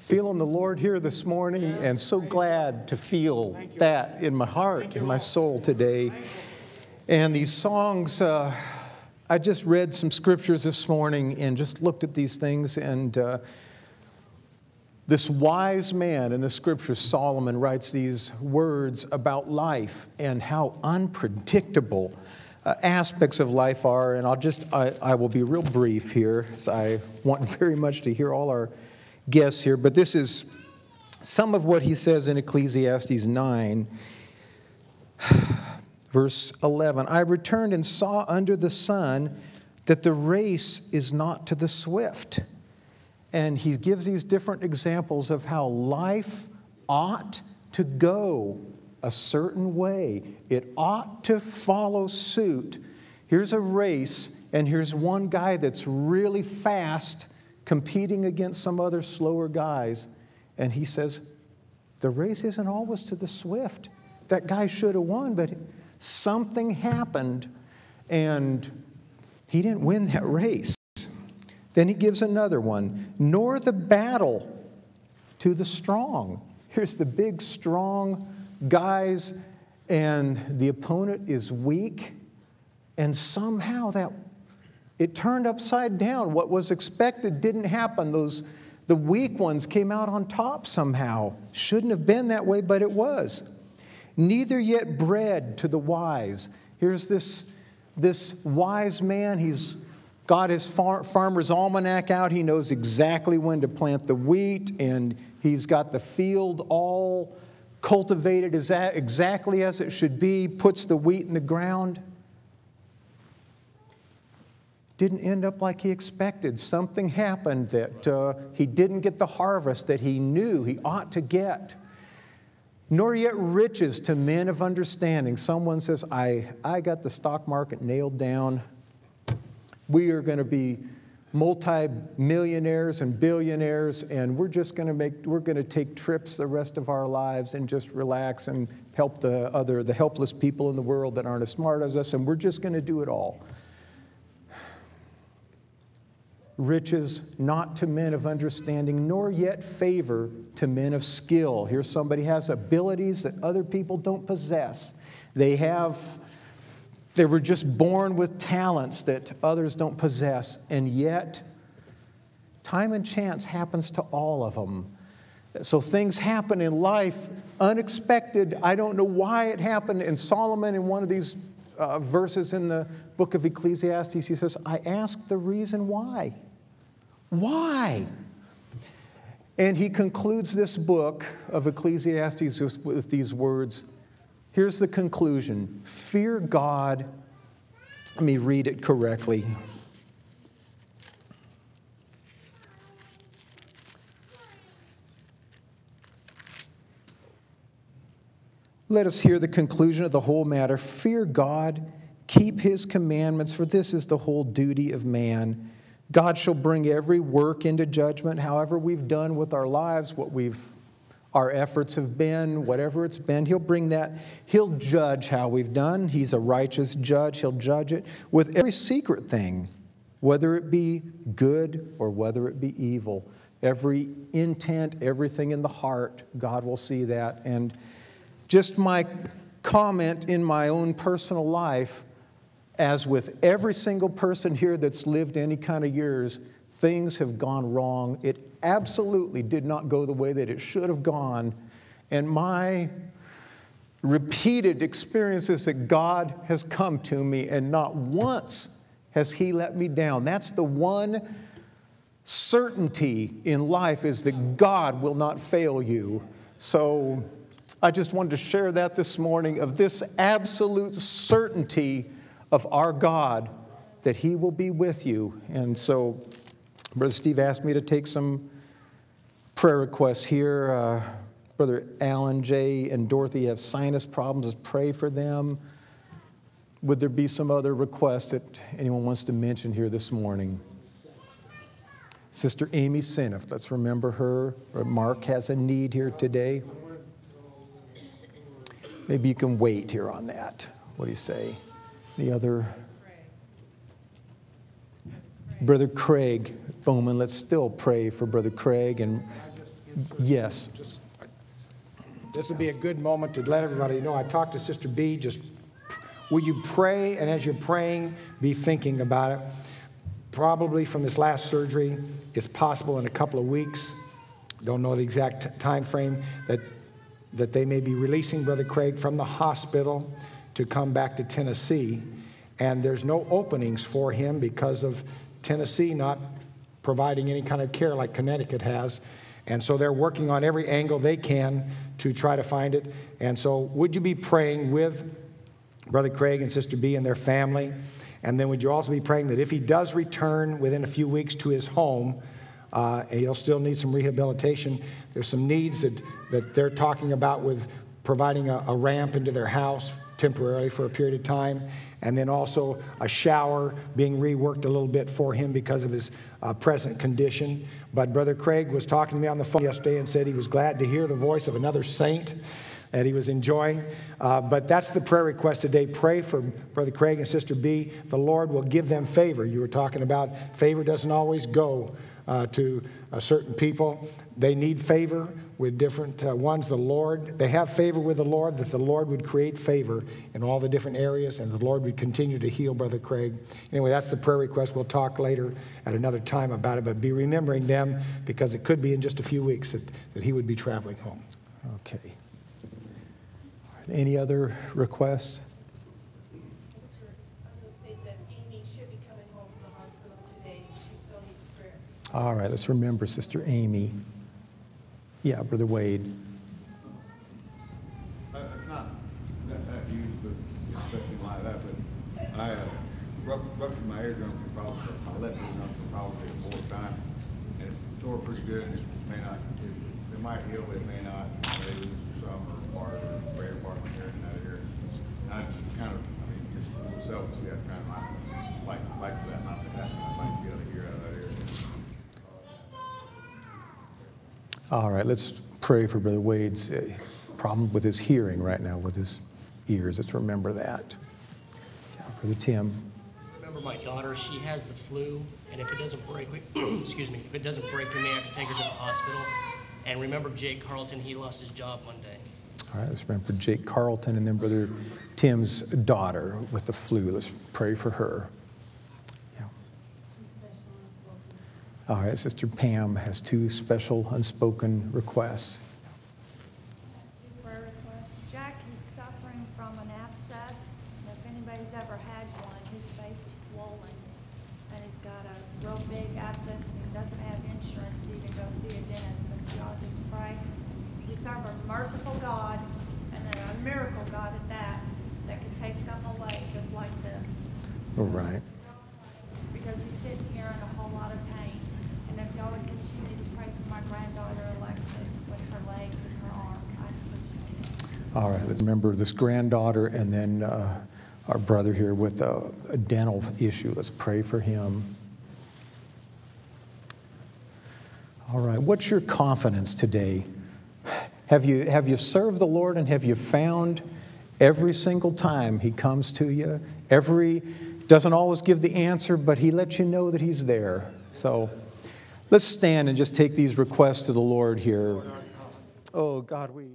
Feeling the Lord here this morning, and so glad to feel that in my heart, in my soul today. And these songs, I just read some scriptures this morning and just looked at these things, and this wise man in the scriptures, Solomon, writes these words about life and how unpredictable aspects of life are. And I will be real brief here, as I want very much to hear all our guests here. But this is some of what he says in Ecclesiastes 9, verse 11. I returned and saw under the sun that the race is not to the swift. And he gives these different examples of how life ought to go a certain way. It ought to follow suit. Here's a race, and here's one guy that's really fast competing against some other slower guys. And he says, the race isn't always to the swift. That guy should have won, but something happened, and he didn't win that race. Then he gives another one. Nor the battle to the strong. Here's the big, strong guys, and the opponent is weak, and somehow it turned upside down. What was expected didn't happen. The weak ones came out on top somehow. Shouldn't have been that way, but it was. Neither yet bread to the wise. Here's this wise man. He's got his farmer's almanac out. He knows exactly when to plant the wheat, and he's got the field all cultivated exactly as it should be, puts the wheat in the ground. Didn't end up like he expected. Something happened that he didn't get the harvest that he knew he ought to get. Nor yet riches to men of understanding. Someone says, I got the stock market nailed down. We are going to be multi-millionaires and billionaires, and we're going to take trips the rest of our lives and just relax and help the helpless people in the world that aren't as smart as us, and we're just going to do it all. Riches not to men of understanding, nor yet favor to men of skill. Here somebody has abilities that other people don't possess. They were just born with talents that others don't possess, and yet time and chance happens to all of them. So things happen in life unexpected. I don't know why it happened. And Solomon, in one of these verses in the book of Ecclesiastes, he says, I ask the reason why. Why? And he concludes this book of Ecclesiastes with these words. Here's the conclusion. Fear God. Let me read it correctly. Let us hear the conclusion of the whole matter. Fear God, keep his commandments, for this is the whole duty of man. God shall bring every work into judgment, however we've done with our lives, our efforts have been, whatever it's been. He'll bring that. He'll judge how we've done. He's a righteous judge. He'll judge it with every secret thing, whether it be good or whether it be evil. Every intent, everything in the heart, God will see that. And just my comment in my own personal life, as with every single person here that's lived any kind of years, things have gone wrong. It absolutely did not go the way that it should have gone. And my repeated experiences that God has come to me, and not once has he let me down. That's the one certainty in life, is that God will not fail you. So I just wanted to share that this morning, of this absolute certainty of our God, that he will be with you. And so Brother Steve asked me to take some prayer requests here. Brother Alan, Jay, and Dorothy have sinus problems. Let's pray for them. Would there be some other requests that anyone wants to mention here this morning? Sister Amy Siniff, let's remember her. Mark has a need here today. Maybe you can wait here on that. What do you say? Any other? Brother Craig Bowman, let's still pray for Brother Craig. And Yes. This would be a good moment to let everybody know. I talked to Sister B. Just will you pray, and as you're praying, be thinking about it. Probably from this last surgery, it's possible in a couple of weeks. Don't know the exact time frame that they may be releasing Brother Craig from the hospital to come back to Tennessee. And there's no openings for him because of Tennessee not providing any kind of care like Connecticut has. And so they're working on every angle they can to try to find it. And so would you be praying with Brother Craig and Sister B and their family? And then would you also be praying that if he does return within a few weeks to his home, he'll still need some rehabilitation. There's some needs that they're talking about with providing a ramp into their house temporarily for a period of time, and then also a shower being reworked a little bit for him because of his present condition. But Brother Craig was talking to me on the phone yesterday and said he was glad to hear the voice of another saint that he was enjoying. But that's the prayer request today. Pray for Brother Craig and Sister B. The Lord will give them favor. You were talking about favor doesn't always go to certain people. They need favor with different ones. They have favor with the Lord, that the Lord would create favor in all the different areas, and the Lord would continue to heal Brother Craig. Anyway, that's the prayer request. We'll talk later at another time about it, but be remembering them because it could be in just a few weeks that he would be traveling home. Okay. Any other requests? All right, let's remember Sister Amy. Yeah, Brother Wade. It's not that huge, but especially like that, but I ruptured my eardrum probably, my left eardrum probably the fourth time, and it tore pretty good. It may not, it might heal, but it may not. Maybe some or part of the prayer part of here and that here. I just kind of, just selfishly, I kind of like that, not that. I'd like to be able to hear out of that area. All right, let's pray for Brother Wade's problem with his hearing right now, with his ears. Let's remember that. Yeah, Brother Tim. Remember my daughter, she has the flu, and if it doesn't break, excuse me, if it doesn't break, we may have to take her to the hospital. And remember Jake Carlton, he lost his job one day. All right, let's remember Jake Carlton and then Brother Tim's daughter with the flu. Let's pray for her. All right, Sister Pam has two special unspoken requests. Prayer request. Jack is suffering from an abscess. If anybody's ever had one, his face is swollen. And he's got a real big abscess, and he doesn't have insurance to even go see a dentist. But y'all just pray. You serve a merciful God, and a miracle God at that can take something away just like this. All right. Because he's sitting here in a whole lot of pain. And if y'all would continue to pray for my granddaughter Alexis with her legs and her arm, I'd appreciate it. All right, let's remember this granddaughter and then our brother here with a dental issue. Let's pray for him. All right, what's your confidence today? Have you served the Lord, and have you found every single time He comes to you? Doesn't always give the answer, but He lets you know that He's there. So let's stand and just take these requests to the Lord here. Oh, God, we...